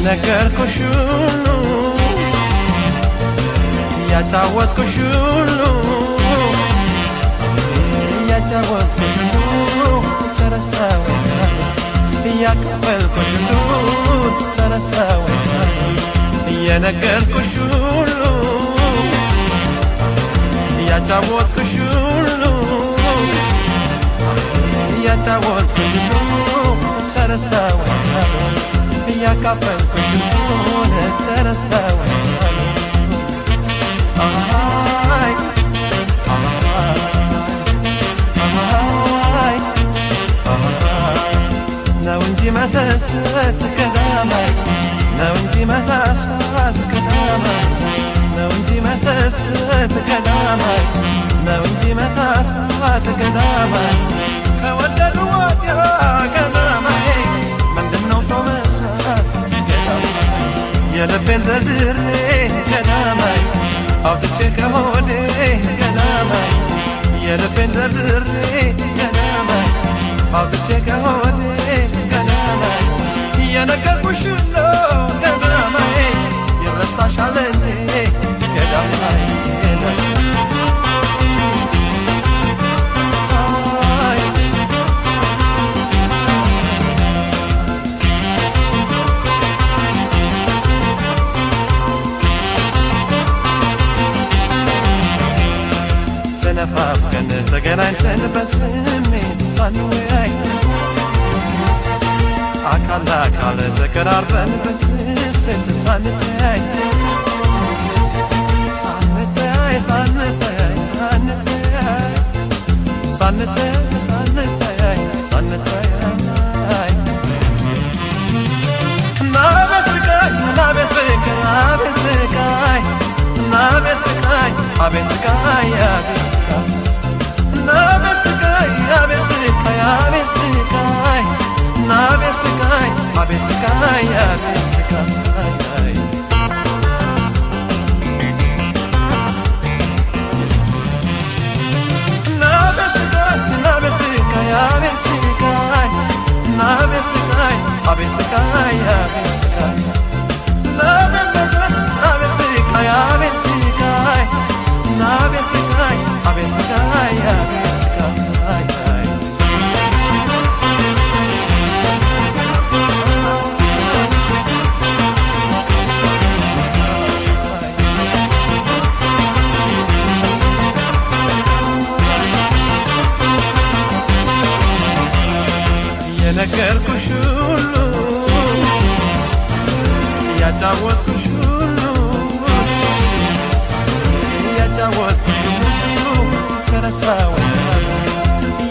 የነገርኩሽ ሁሉ ያጫወትኩሽ ሁሉ ያጫወትኩሽ ሁሉ ጨረሰው ያከፈልኩሽ ሁሉ ጨረሰው የነገርኩሽ ሁሉ ያጫወትኩሽ ሁሉ ያጫወትኩሽ ሁሉ ጨረሰው ያከፈልኩሽ ሁሉ ጨረሰው ነው እንጂ መሰሰት ቀዳማይ ነው እንጂ መሳሳት ቀዳማይ ነው እንጂ መሰሰት ቀዳማይ ነው እንጂ መሳሳት ቀዳማይ ከወደዱ ወዲያ ቀዳማይ ምንድነው ሰው መስራት ቀዳማይ የልቤን ዘርዝሬ ቀዳማይ አውጥቼ ከሆዴ ቀዳማይ የልቤን ዘርዝሬ ቀዳማይ አውጥቼ ከሆዴ ቀዳማይ የነገርኩሽ ሁሉ ቀዳማይ ይረሳሻል እንዴ ቀዳማይ ተነፋፍቀን ተገናኝተን በስሜት ሳንወያይ አካል ለአካል ተቀራርበን በስስት ሳንተያይ ሳንተያይ ሳንተያይ ሳንተያይ ሳንተያይ ሳንተያይ ሳንተያይ ናቤት ስቃይ ናቤት ፍቅር አቤት ስቃይ ናቤት ስቃይ አቤት ስቃይ አቤት ስቃይ ናቤት ስቃይ አቤት ስቃይ አቤት ስቃይ ናቤት ስቃይ አቤት ስቃይ አቤት ስቃይ ናቤት ስቃይ ናቤት ስቃይ አቤት ስቃይ ናቤት ስቃይ አቤት ስቃይ አቤት ስቃይ ናቤት ስቃይ አቤት ስቃይ ናቤት ስቃይ አቤት ስቃይ አቤት ስቃይ የነገርኩሽ ሁሉ ያጫወትኩሽ ሁሉ ያጫወትኩሽ ሁሉ ተረሳው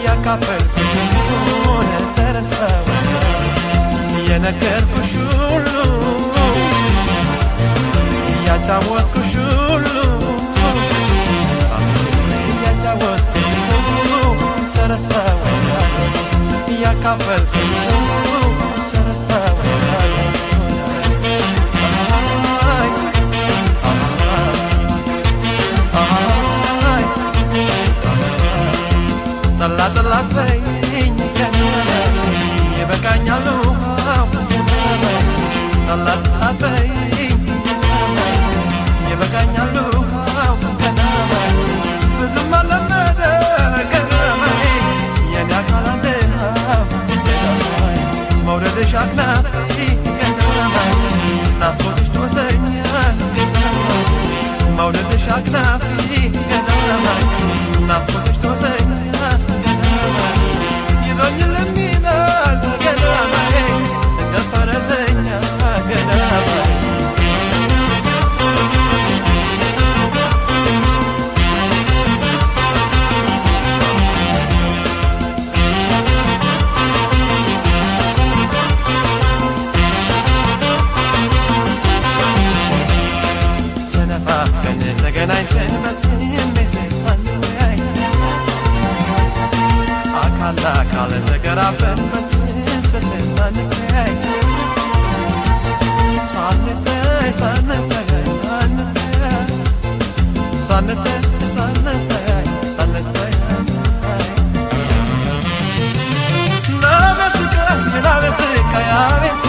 ያካፈልኩሽ ሁሉ ተረሳው የነገርኩሽ ሁሉ ያጫወትኩሽ ሁሉ ያጫወትኩሽ ሁሉ ተረሳው ያካፈልኩሽ ሁሉ ጨረሰው ጠላት ጠላት በይኝ ይበቃኛል ጠላት ጠላት በይኝ ይበቃኛል ብዙም አለመደ ገረመኝ የኔ አካል አንድ መውደድሽ አክናፊ ገረመኝ ናፍቆትሽ ትወሰኛል መውደድሽ አክናፊ ገረመኝ ናፍቆትሽ ትወሰኛል ይዞኝ ለሚላል ገረመኝ እንደ ፈረሰኛ ገረመኝ ተነፋፍቀን ተገናኝተን በስሜት ሳንወያይ አካል ለአካል ተቀራርበን በስስት ሳንተያይ ሳንተያይ ሳንተያይ ሳንተያይ ሳንተያይ ሳንተያይ ሳንተያይ ናቤት ስቃይ ናቤት ስቃይ አቤት